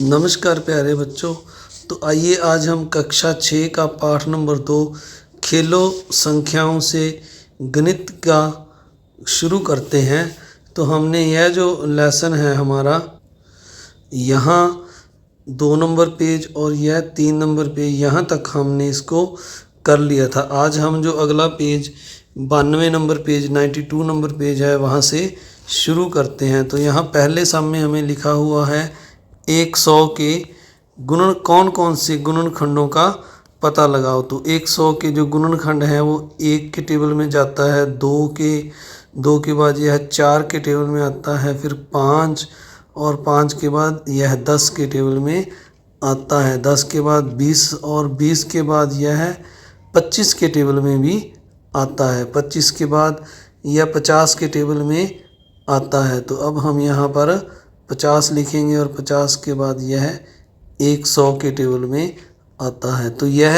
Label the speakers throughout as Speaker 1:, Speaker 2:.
Speaker 1: नमस्कार प्यारे बच्चों। तो आइए आज हम कक्षा 6 का पाठ नंबर 2 खेलो संख्याओं से गणित का शुरू करते हैं। तो हमने यह जो लेसन है हमारा, यहाँ 2 नंबर पेज और यह 3 नंबर पेज, यहाँ तक हमने इसको कर लिया था। आज हम जो अगला page 92 number page 92 number page है, वहाँ से शुरू करते हैं। तो यहाँ पहले सम में हमें लिखा हुआ है 100 के गुणन, कौन कौन से गुणनखंडों का पता लगाओ। तो 100 के जो गुणनखंड हैं वो 1 के टेबल में जाता है, 2 के बाद यह 4 के टेबल में आता है, फिर 5 और 5 के बाद यह 10 के टेबल में आता है, 10 के बाद 20 और 20 के बाद यह 25 के टेबल में भी आता है, 25 के बाद यह 50 के टेबल में आता है। तो अब हम यहाँ पर 50 लिखेंगे और 50 के बाद यह 100 के टेबल में आता है। तो यह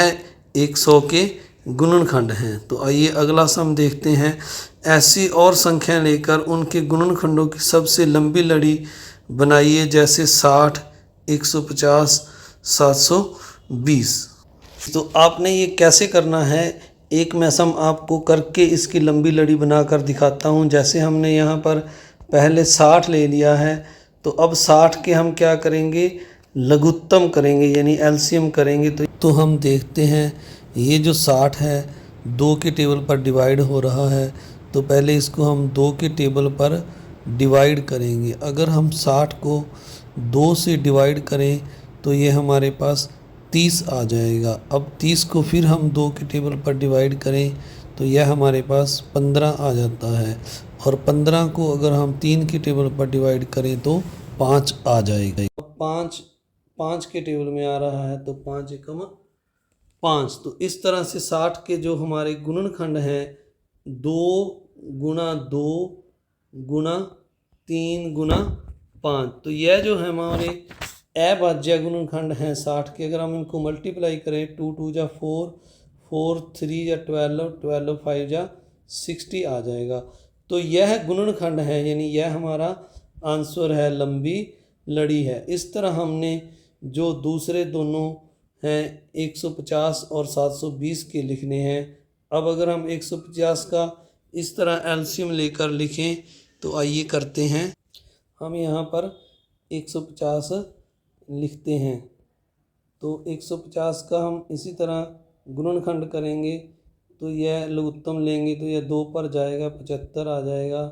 Speaker 1: 100 के गुणनखंड हैं। तो आइए अगला सम देखते हैं। ऐसी और संख्या लेकर उनके गुणनखंडों की सबसे लंबी लड़ी बनाइए, जैसे 60, 150, 720। तो आपने ये कैसे करना है, एक मैं सम आपको करके इसकी लंबी लड़ी बनाकर दिखाता हूँ। जैसे हमने यहाँ पर पहले 60 ले लिया है, तो अब 60 के हम क्या करेंगे, लघुत्तम करेंगे, यानी एलसीएम करेंगे। तो हम देखते हैं ये जो 60 है 2 के टेबल पर डिवाइड हो रहा है, तो पहले इसको हम 2 के टेबल पर डिवाइड करेंगे। अगर हम 60 को 2 से डिवाइड करें तो ये हमारे पास 30 आ जाएगा। अब 30 को फिर हम 2 के टेबल पर डिवाइड करें तो यह हमारे पास 15 आ जाता है, और 15 को अगर हम 3 के टेबल पर डिवाइड करें तो 5 आ जाएगा। अब 5 के टेबल में आ रहा है, तो 5 एकम 5। तो इस तरह से 60 के जो हमारे गुणनखंड हैं 2 गुणा 2 गुणा 3 गुणा 5, तो यह जो है हमारे अभाज्य गुणनखंड हैं 60 के। अगर हम इनको मल्टीप्लाई करें, 2 2 जा 4, 4 3 जा 12, 12 5 जा 60 आ जाएगा। तो यह गुणनखंड है, यानी यह हमारा आंसर है, लंबी लड़ी है। इस तरह हमने जो दूसरे दोनों हैं 150 और 720 के लिखने हैं। अब अगर हम 150 का इस तरह एलसीएम लेकर लिखें तो आइए करते हैं। हम यहाँ पर 150 लिखते हैं, तो 150 का हम इसी तरह गुणनखंड करेंगे, तो यह लघुत्तम लेंगे तो यह 2 पर जाएगा, 75 आ जाएगा,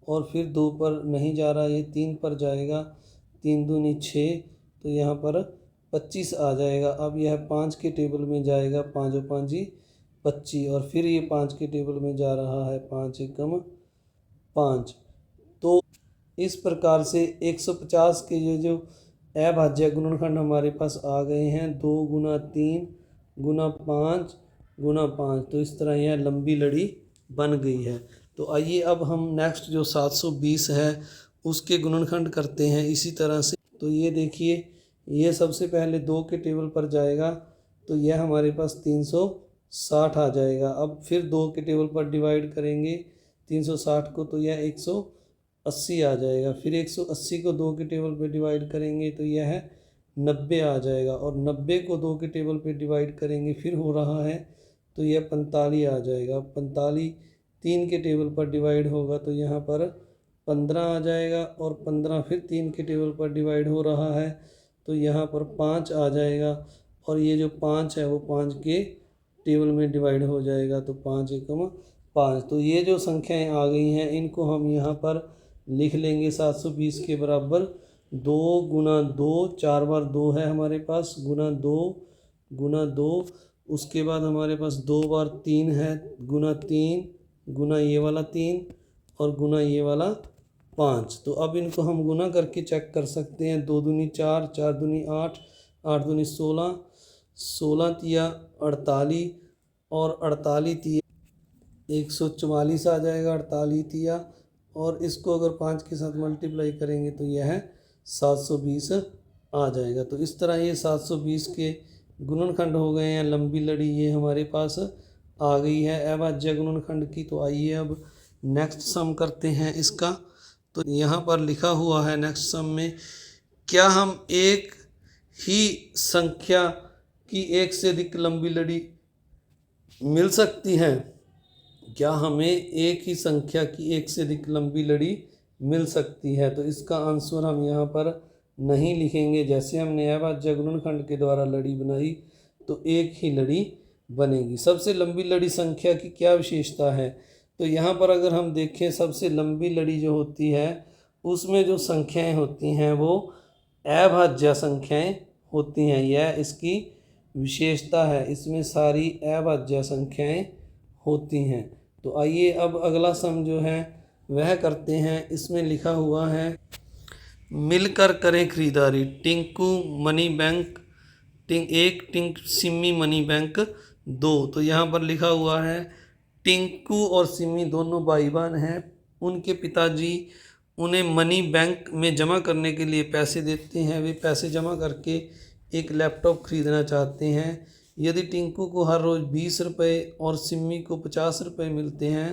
Speaker 1: और फिर 2 पर नहीं जा रहा, ये 3 पर जाएगा, 3 दूनी 6, तो यहाँ पर 25 आ जाएगा। अब यह 5 के टेबल में जाएगा, 5 और 5 25, और फिर ये 5 के टेबल में जा रहा है, 5 एकम 5। तो इस प्रकार से 150 के ये जो अभाज्य गुणनखंड हमारे पास आ गए हैं, 2 गुना 3 गुना 5 गुना 5। तो इस तरह यह लंबी लड़ी बन गई है। तो आइए अब हम नेक्स्ट जो 720 है उसके गुणनखंड करते हैं इसी तरह से। तो ये देखिए, ये सबसे पहले 2 के टेबल पर जाएगा, तो यह हमारे पास 360 आ जाएगा। अब फिर 2 के टेबल पर डिवाइड करेंगे 360 को, तो यह 180 आ जाएगा। फिर 180 को 2 के टेबल पे डिवाइड करेंगे तो यह 90 आ जाएगा, और 90 को 2 के टेबल पे डिवाइड करेंगे फिर हो रहा है, तो यह 45 आ जाएगा। 45 3 के टेबल पर डिवाइड होगा तो यहाँ पर 15 आ जाएगा, और 15 फिर 3 के टेबल पर डिवाइड हो रहा है तो यहाँ पर 5 आ जाएगा, और ये जो 5 है वो 5 के टेबल में डिवाइड हो जाएगा, तो 5 एकम 5। तो ये जो संख्याएं आ गई हैं इनको हम यहाँ पर लिख लेंगे 720 के बराबर 2 गुना 2, 4 बार 2 है हमारे पास, गुना 2 गुना 2, उसके बाद हमारे पास 2 बार 3 है, गुना 3 गुना ये वाला 3 और गुना ये वाला 5। तो अब इनको हम गुना करके चेक कर सकते हैं। 2 दूनी 4, 4 दूनी 8, 8 दूनी 16, 16 तिया 48, और 48 तिया 144 आ जाएगा, 48 तिया, और इसको अगर 5 के साथ मल्टीप्लाई करेंगे तो यह 720 आ जाएगा। तो इस तरह ये 720 के गुणनखंड हो गए हैं। लंबी लड़ी ये हमारे पास आ गई है अभाज्य गुणनखंड की। तो आइए अब नेक्स्ट सम करते हैं इसका। तो यहाँ पर लिखा हुआ है नेक्स्ट सम में, क्या हम एक ही संख्या की एक से अधिक लंबी लड़ी मिल सकती है? क्या हमें एक ही संख्या की एक से अधिक लंबी लड़ी मिल सकती है? तो इसका आंसर हम यहाँ पर नहीं लिखेंगे। जैसे हमने अभाज्य गुणनखंड के द्वारा लड़ी बनाई तो एक ही लड़ी बनेगी। सबसे लंबी लड़ी संख्या की क्या विशेषता है? तो यहाँ पर अगर हम देखें, सबसे लंबी लड़ी जो होती है उसमें जो संख्याएं होती हैं वो अभाज्य संख्याएं होती हैं। यह इसकी विशेषता है, इसमें सारी अभाज्य संख्याएं होती हैं। तो आइए अब अगला सम जो है वह करते हैं। इसमें लिखा हुआ है, मिलकर करें खरीदारी। Tinku money bank Simi money bank 2। तो यहाँ पर लिखा हुआ है टिंकू और सिमी दोनों भाई बहन हैं। उनके पिताजी उन्हें मनी बैंक में जमा करने के लिए पैसे देते हैं। वे पैसे जमा करके एक लैपटॉप खरीदना चाहते हैं। यदि टिंकू को हर रोज़ 20 रुपये और सिमी को 50 रुपये मिलते हैं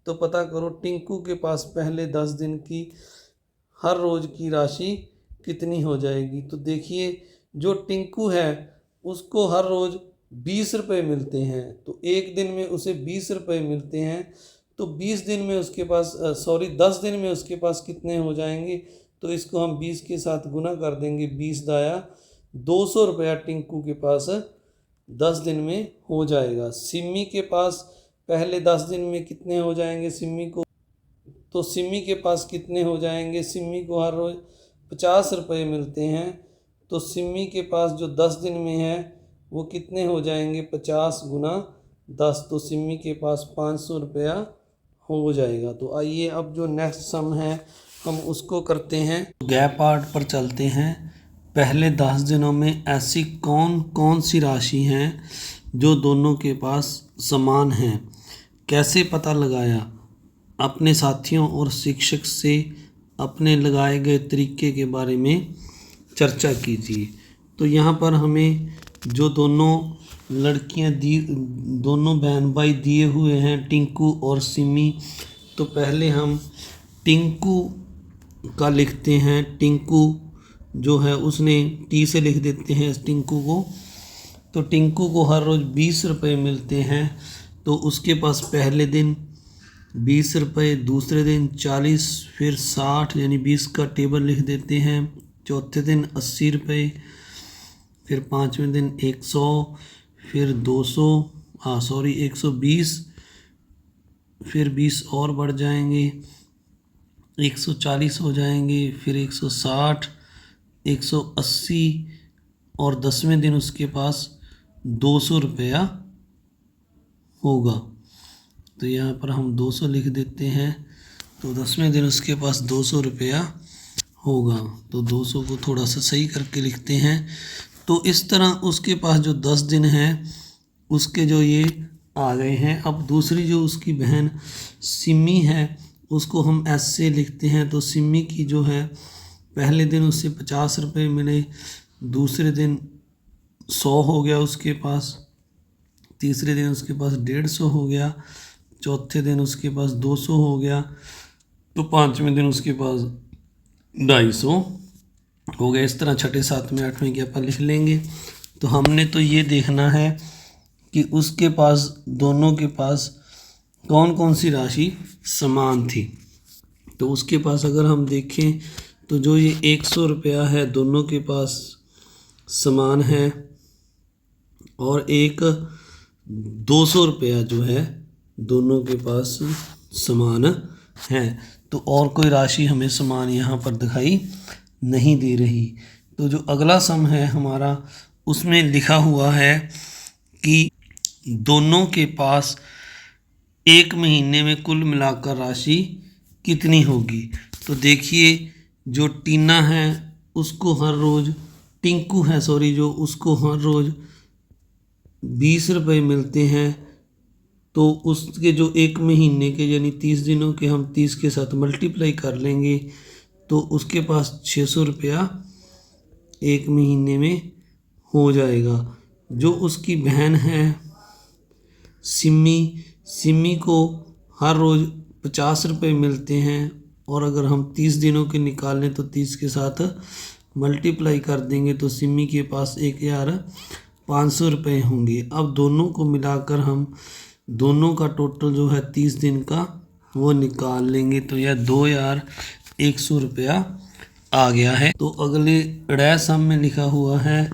Speaker 1: तो पता करो टिंकू के पास पहले 10 दिन की हर रोज़ की राशि कितनी हो जाएगी। तो देखिए, जो टिंकू है उसको हर रोज़ 20 रुपये मिलते हैं, तो एक दिन में उसे 20 रुपये मिलते हैं। तो 20 दिन में उसके पास 10 दिन में उसके पास कितने हो जाएंगे? तो इसको हम 20 के साथ गुना कर देंगे। 20 दाया 200 रुपया टिंकू के पास 10 दिन में हो जाएगा। सिमी के पास पहले 10 दिन में कितने हो जाएंगे सिमी को? तो सिमी के पास कितने हो जाएंगे? सिमी को हर रोज़ 50 रुपये मिलते हैं, तो सिमी के पास जो 10 दिन में है वो कितने हो जाएंगे? 50 गुना 10, तो सिमी के पास 500 रुपया हो जाएगा। तो आइए अब जो नेक्स्ट सम है हम उसको करते हैं। गैप पार्ट पर चलते हैं। पहले 10 दिनों में ऐसी कौन कौन सी राशि हैं जो दोनों के पास समान हैं? कैसे पता लगाया? अपने साथियों और शिक्षक से अपने लगाए गए तरीके के बारे में चर्चा कीजिए। तो यहाँ पर हमें जो दोनों लड़कियाँ दोनों बहन भाई दिए हुए हैं टिंकू और सिमी, तो पहले हम टिंकू का लिखते हैं। टिंकू जो है उसने टी से लिख देते हैं इस टिंकू को। तो टिंकू को हर रोज़ 20 रुपये मिलते हैं, तो उसके पास पहले दिन 20 रुपये, दूसरे दिन 40, फिर 60 यानी 20 का टेबल लिख देते हैं। चौथे दिन 80 रुपये, फिर पाँचवें दिन 100, फिर 120, फिर 20 और बढ़ जाएंगे 140 हो जाएंगे, फिर 160, 180 और 10वें दिन उसके पास 200 रुपया होगा। तो यहाँ पर हम 200 लिख देते हैं। तो 10वें दिन उसके पास 200 रुपया होगा। तो 200 को थोड़ा सा सही करके लिखते हैं। तो इस तरह उसके पास जो 10 दिन हैं उसके जो ये आ गए हैं। अब दूसरी जो उसकी बहन सिमी है उसको हम ऐसे लिखते हैं। तो सिमी की जो है पहले दिन उससे 50 रुपये मिले, दूसरे दिन 100 हो गया उसके पास, तीसरे दिन उसके पास 150 हो गया, चौथे दिन उसके पास 200 हो गया, तो पाँचवें दिन उसके पास 250 हो गया। इस तरह छठे सातवें आठवें की अपन लिख लेंगे। तो हमने तो ये देखना है कि उसके पास दोनों के पास कौन कौन सी राशि समान थी। तो उसके पास अगर हम देखें तो जो ये 100 रुपया है दोनों के पास समान है, और एक 200 रुपया जो है दोनों के पास समान है। तो और कोई राशि हमें समान यहाँ पर दिखाई नहीं दे रही। तो जो अगला सम है हमारा उसमें लिखा हुआ है कि दोनों के पास एक महीने में कुल मिलाकर राशि कितनी होगी। तो देखिए, जो टीना है उसको हर रोज़ उसको हर रोज़ 20 रुपये मिलते हैं। तो उसके जो एक महीने के यानी 30 दिनों के हम 30 के साथ मल्टीप्लाई कर लेंगे तो उसके पास 600 रुपया एक महीने में हो जाएगा। जो उसकी बहन है सिमी को हर रोज़ 50 रुपये मिलते हैं, और अगर हम 30 दिनों के निकालें तो 30 के साथ मल्टीप्लाई कर देंगे तो सिमी के पास 1500 रुपये होंगे। अब दोनों को मिलाकर हम दोनों का टोटल जो है 30 दिन का वो निकाल लेंगे तो यह 2100 रुपया आ गया है। तो अगले ड़ सम में लिखा हुआ है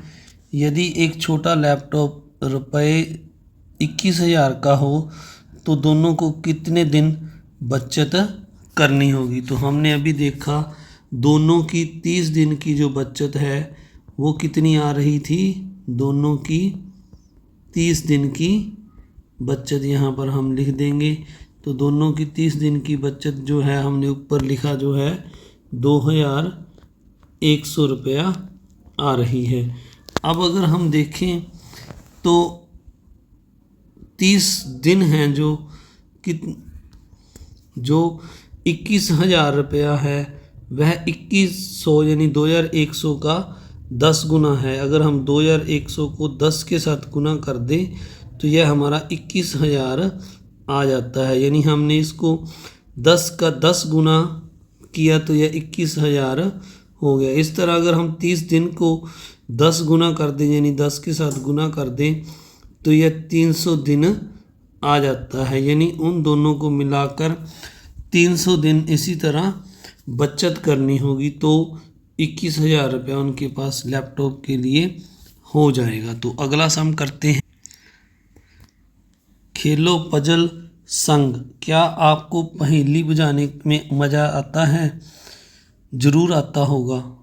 Speaker 1: यदि एक छोटा लैपटॉप रुपये 21,000 का हो तो दोनों को कितने दिन बचत करनी होगी। तो हमने अभी देखा दोनों की 30 दिन की जो बचत है वो कितनी आ रही थी, दोनों की 30 दिन की बचत यहाँ पर हम लिख देंगे। तो दोनों की 30 दिन की बचत जो है हमने ऊपर लिखा जो है 2100 रुपया आ रही है। अब अगर हम देखें तो 30 दिन हैं जो 21,000 रुपया है वह 2100 यानी 2100 का 10 गुना है। अगर हम 2100 को 10 के साथ गुना कर दें तो यह हमारा 21,000 आ जाता है। यानी हमने इसको 10 का 10 गुना किया तो यह 21,000 हो गया। इस तरह अगर हम 30 दिन को 10 गुना कर दें यानी 10 के साथ गुना कर दें तो यह 300 दिन आ जाता है। यानी उन दोनों को मिलाकर 300 दिन इसी तरह बचत करनी होगी तो 21,000 रुपया उनके पास लैपटॉप के लिए हो जाएगा। तो अगला सम करते हैं। खेलो पजल संग। क्या आपको पहेली बुझाने में मज़ा आता है? ज़रूर आता होगा,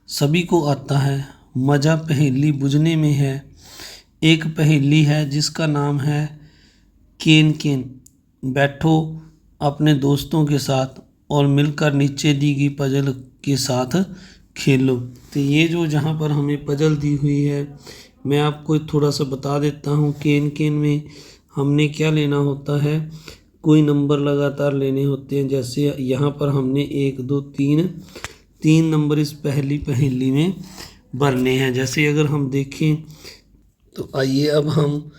Speaker 1: सभी को आता है। मज़ा पहेली बुझने में है। एक पहेली है जिसका नाम है केन केन। बैठो अपने दोस्तों के साथ और मिलकर नीचे दी गई पजल के साथ खेलो। तो ये जो जहाँ पर हमें पजल दी हुई है मैं आपको थोड़ा सा बता देता हूँ। केन केन में हमने क्या लेना होता है, कोई नंबर लगातार लेने होते हैं। जैसे यहाँ पर हमने 1 2 3 नंबर इस पहली पहेली में भरने हैं। जैसे अगर हम देखें तो आइए अब हम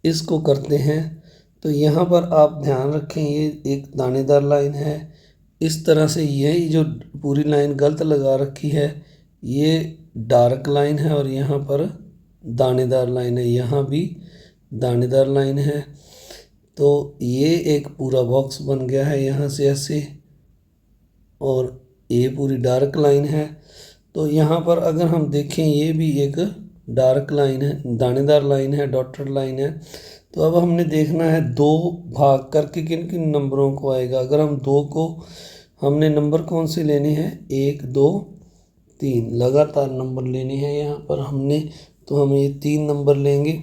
Speaker 1: इसको करते हैं। तो यहाँ पर आप ध्यान रखें ये एक दानेदार लाइन है। इस तरह से यही जो पूरी लाइन गलत लगा रखी है ये डार्क लाइन है और यहाँ पर दानेदार लाइन है, यहाँ भी दानेदार लाइन है। तो ये एक पूरा बॉक्स बन गया है यहाँ से ऐसे, और ये पूरी डार्क लाइन है। तो यहाँ पर अगर हम देखें ये भी एक डार्क लाइन है, दानेदार लाइन है, डॉटेड लाइन है। तो अब हमने देखना है 2 भाग करके किन किन नंबरों को आएगा। अगर हम 2 को हमने नंबर कौन से लेने हैं, 1 2 3 लगातार नंबर लेने हैं यहाँ पर हमने। तो हम ये 3 नंबर लेंगे।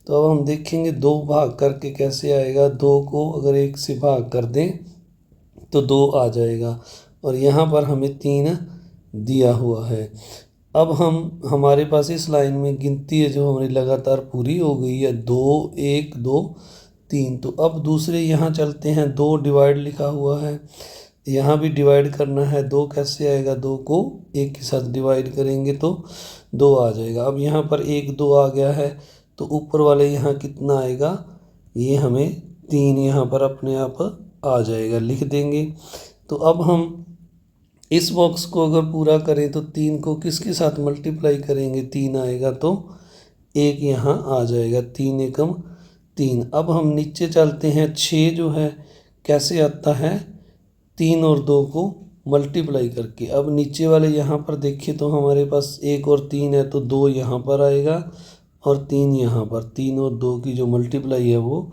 Speaker 1: तो अब हम देखेंगे 2 भाग करके कैसे आएगा। 2 को अगर 1 से भाग कर दें तो 2 आ जाएगा और यहाँ पर हमें 3 दिया हुआ है। अब हमारे पास इस लाइन में गिनती है जो हमारी लगातार पूरी हो गई है 2 1 2 3। तो अब दूसरे यहाँ चलते हैं। 2 डिवाइड लिखा हुआ है, यहाँ भी डिवाइड करना है। 2 कैसे आएगा, 2 को 1 के साथ डिवाइड करेंगे तो 2 आ जाएगा। अब यहाँ पर 1 2 आ गया है तो ऊपर वाले यहाँ कितना आएगा, ये हमें 3 यहाँ पर अपने आप आ जाएगा, लिख देंगे। तो अब हम इस बॉक्स को अगर पूरा करें तो 3 को किसके साथ मल्टीप्लाई करेंगे, 3 आएगा तो 1 यहाँ आ जाएगा, 3 एकम 3। अब हम नीचे चलते हैं। 6 जो है कैसे आता है, 3 और 2 को मल्टीप्लाई करके। अब नीचे वाले यहाँ पर देखिए तो हमारे पास 1 और 3 है तो 2 यहाँ पर आएगा और 3 यहाँ पर। 3 और 2 की जो मल्टीप्लाई है वो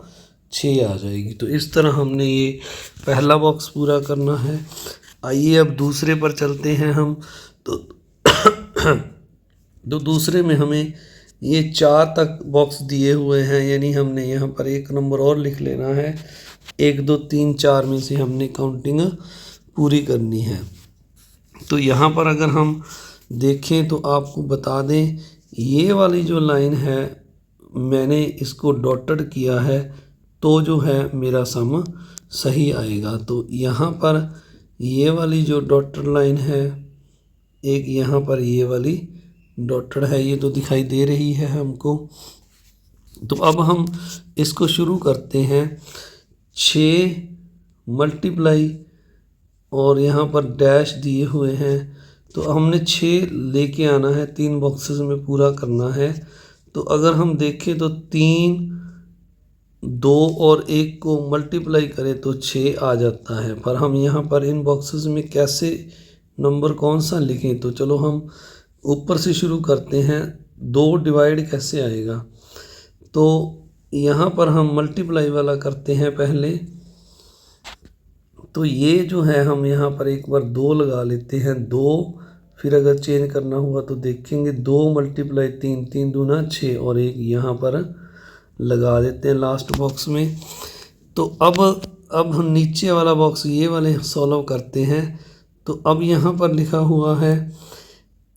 Speaker 1: 6 आ जाएगी। तो इस तरह हमने ये पहला बॉक्स पूरा करना है। आइए अब दूसरे पर चलते हैं हम। तो दूसरे में हमें ये 4 तक बॉक्स दिए हुए हैं, यानी हमने यहाँ पर 1 नंबर और लिख लेना है। 1 2 3 4 में से हमने काउंटिंग पूरी करनी है। तो यहाँ पर अगर हम देखें तो आपको बता दें ये वाली जो लाइन है मैंने इसको डॉटेड किया है तो जो है मेरा सम सही आएगा। तो यहाँ पर ये वाली जो डॉटेड लाइन है, एक यहाँ पर ये वाली डॉटेड है, ये तो दिखाई दे रही है हमको। तो अब हम इसको शुरू करते हैं। 6 मल्टीप्लाई और यहाँ पर डैश दिए हुए हैं तो हमने 6 लेके आना है, 3 बॉक्सेस में पूरा करना है। तो अगर हम देखें तो 3, 2 और 1 को मल्टीप्लाई करें तो 6 आ जाता है। पर हम यहाँ पर इन बॉक्सेस में कैसे नंबर कौन सा लिखें, तो चलो हम ऊपर से शुरू करते हैं। 2 डिवाइड कैसे आएगा, तो यहाँ पर हम मल्टीप्लाई वाला करते हैं पहले। तो ये जो है हम यहाँ पर एक बार 2 लगा लेते हैं, 2, फिर अगर चेंज करना हुआ तो देखेंगे 2 मल्टीप्लाई 3, 3 दूना 6 और 1 यहाँ पर लगा देते हैं लास्ट बॉक्स में। तो अब हम नीचे वाला बॉक्स ये वाले सॉल्व करते हैं। तो अब यहाँ पर लिखा हुआ है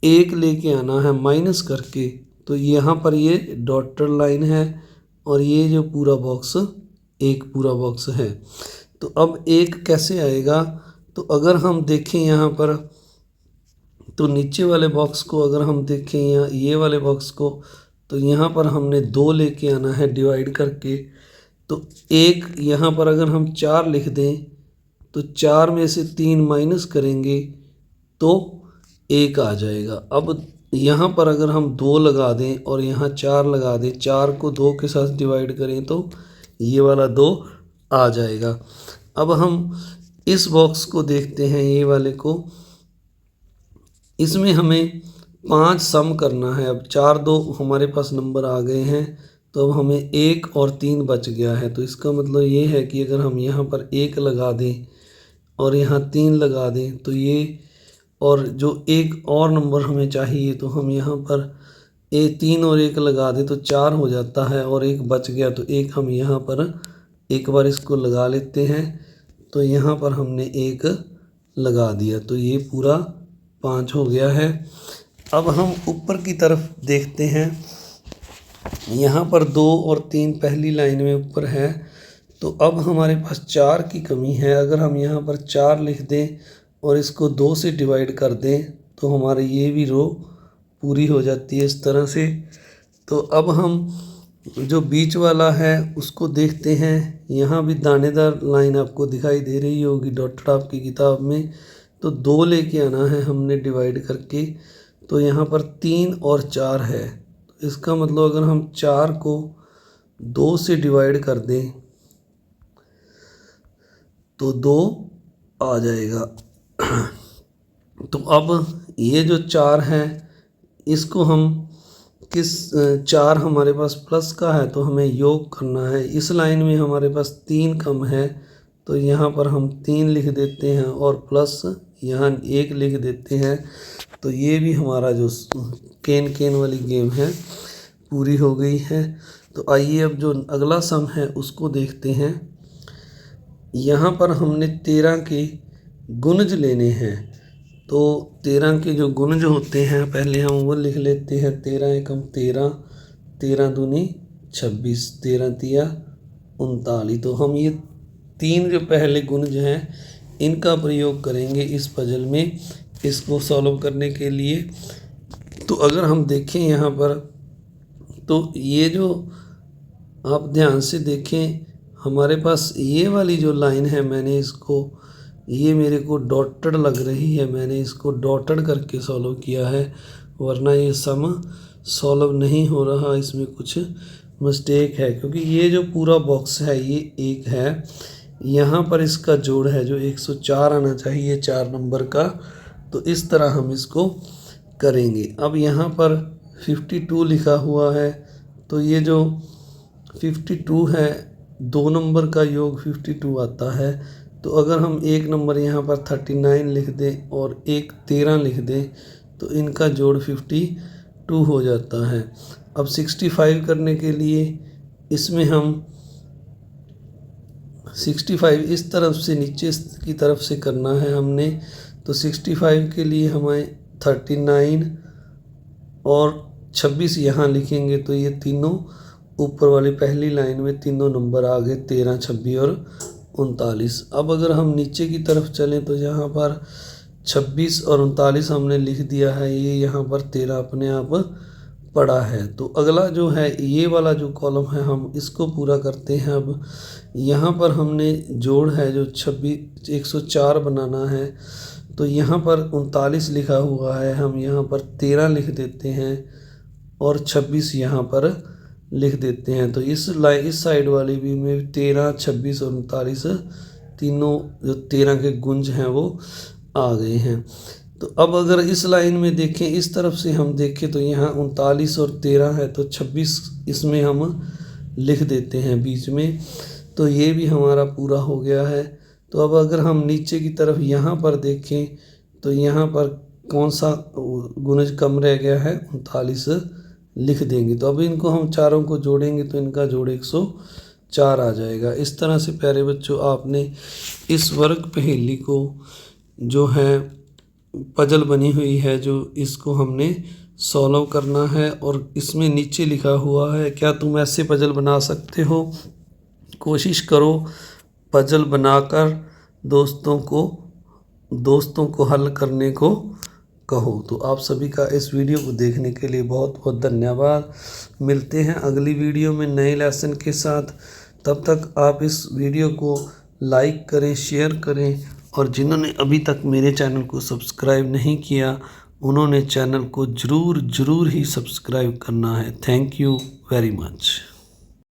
Speaker 1: 1 लेके आना है माइनस करके, तो यहाँ पर ये डॉटेड लाइन है और ये जो पूरा बॉक्स एक पूरा बॉक्स है। तो अब 1 कैसे आएगा, तो अगर हम देखें यहाँ पर, तो नीचे वाले बॉक्स को अगर हम देखें यहाँ ये वाले बॉक्स को, तो यहाँ पर हमने 2 लेके आना है डिवाइड करके। तो 1 यहाँ पर अगर हम 4 लिख दें तो 4 में से 3 माइनस करेंगे तो 1 आ जाएगा। अब यहाँ पर अगर हम 2 लगा दें और यहाँ 4 लगा दें, 4 को 2 के साथ डिवाइड करें तो ये वाला 2 आ जाएगा। अब हम इस बॉक्स को देखते हैं, ये वाले को, इसमें हमें 5 सम करना है। अब 4, 2 हमारे पास नंबर आ गए हैं, तो अब हमें 1 और 3 बच गया है। तो इसका मतलब ये है कि अगर हम यहाँ पर 1 लगा दें और यहाँ 3 लगा दें तो ये, और जो एक और नंबर हमें चाहिए तो हम यहाँ पर 3 और 1 लगा दें तो 4 हो जाता है, और 1 बच गया तो 1 हम यहाँ पर एक बार इसको लगा लेते हैं। तो यहाँ पर हमने 1 लगा दिया, तो ये पूरा 5 हो गया है। अब हम ऊपर की तरफ देखते हैं, यहाँ पर 2 और 3 पहली लाइन में ऊपर है। तो अब हमारे पास 4 की कमी है। अगर हम यहाँ पर 4 लिख दें और इसको 2 से डिवाइड कर दें तो हमारी ये भी रो पूरी हो जाती है इस तरह से। तो अब हम जो बीच वाला है उसको देखते हैं। यहाँ भी दानेदार लाइन आपको दिखाई दे रही होगी डॉटेड आपकी किताब में। तो 2 लेके आना है हमने डिवाइड करके। तो यहाँ पर 3 और 4 है, तो इसका मतलब अगर हम 4 को 2 से डिवाइड कर दें तो 2 आ जाएगा। तो अब ये जो 4 है इसको हम किस 4 हमारे पास प्लस का है तो हमें योग करना है। इस लाइन में हमारे पास 3 कम है, तो यहाँ पर हम 3 लिख देते हैं और प्लस यहाँ 1 लिख देते हैं। तो ये भी हमारा जो केन केन वाली गेम है पूरी हो गई है। तो आइए अब जो अगला सम है उसको देखते हैं। यहाँ पर हमने 13 के गुणज लेने हैं। तो 13 के जो गुणज होते हैं पहले हम वो लिख लेते हैं। 13 एकम 13, 13 दूनी 26, 13 तिया 39। तो हम ये 3 जो पहले गुणज हैं इनका प्रयोग करेंगे इस पजल में, इसको सॉल्व करने के लिए। तो अगर हम देखें यहाँ पर, तो ये जो आप ध्यान से देखें हमारे पास ये वाली जो लाइन है, मैंने इसको, ये मेरे को डॉटेड लग रही है, मैंने इसको डॉटेड करके सॉल्व किया है, वरना ये सम सॉल्व नहीं हो रहा, इसमें कुछ मिस्टेक है। क्योंकि ये जो पूरा बॉक्स है ये 1 है, यहाँ पर इसका जोड़ है जो 104 आना चाहिए 4 नंबर का। तो इस तरह हम इसको करेंगे। अब यहाँ पर 52 लिखा हुआ है, तो ये जो 52 है 2 नंबर का योग 52 आता है। तो अगर हम एक नंबर यहाँ पर 39 लिख दें और एक 13 लिख दें तो इनका जोड़ 52 हो जाता है। अब 65 करने के लिए इसमें हम 65 इस तरफ से नीचे की तरफ से करना है हमने। तो 65 के लिए हमें 39 और 26 यहाँ लिखेंगे, तो ये तीनों ऊपर वाली पहली लाइन में तीनों नंबर आ गए, 13, 26 और 39। अब अगर हम नीचे की तरफ चलें तो यहाँ पर 26 और 39 हमने लिख दिया है, ये यहाँ पर 13 अपने आप पड़ा है। तो अगला जो है ये वाला जो कॉलम है हम इसको पूरा करते हैं। अब यहाँ पर हमने जोड़ है जो 104 बनाना है। तो यहाँ पर 39 लिखा हुआ है, हम यहाँ पर 13 लिख देते हैं और 26 यहाँ पर लिख देते हैं। तो इस साइड वाली भी में 13, 26 और 39 तीनों जो 13 के गुंज हैं वो आ गए हैं। तो अब अगर इस लाइन में देखें, इस तरफ से हम देखें तो यहाँ 39 और 13 है, तो 26 इसमें हम लिख देते हैं बीच में। तो ये भी हमारा पूरा हो गया है। तो अब अगर हम नीचे की तरफ यहाँ पर देखें तो यहाँ पर कौन सा गुणज कम रह गया है, 39 लिख देंगे। तो अब इनको हम चारों को जोड़ेंगे तो इनका जोड़ 104 आ जाएगा। इस तरह से प्यारे बच्चों आपने इस वर्ग पहेली को जो है पजल बनी हुई है, जो इसको हमने सॉल्व करना है। और इसमें नीचे लिखा हुआ है, क्या तुम ऐसे पजल बना सकते हो? कोशिश करो पजल बनाकर दोस्तों को हल करने को कहो। तो आप सभी का इस वीडियो को देखने के लिए बहुत बहुत धन्यवाद। मिलते हैं अगली वीडियो में नए लेसन के साथ। तब तक आप इस वीडियो को लाइक करें, शेयर करें, और जिन्होंने अभी तक मेरे चैनल को सब्सक्राइब नहीं किया उन्होंने चैनल को ज़रूर ही सब्सक्राइब करना है। Thank you very much.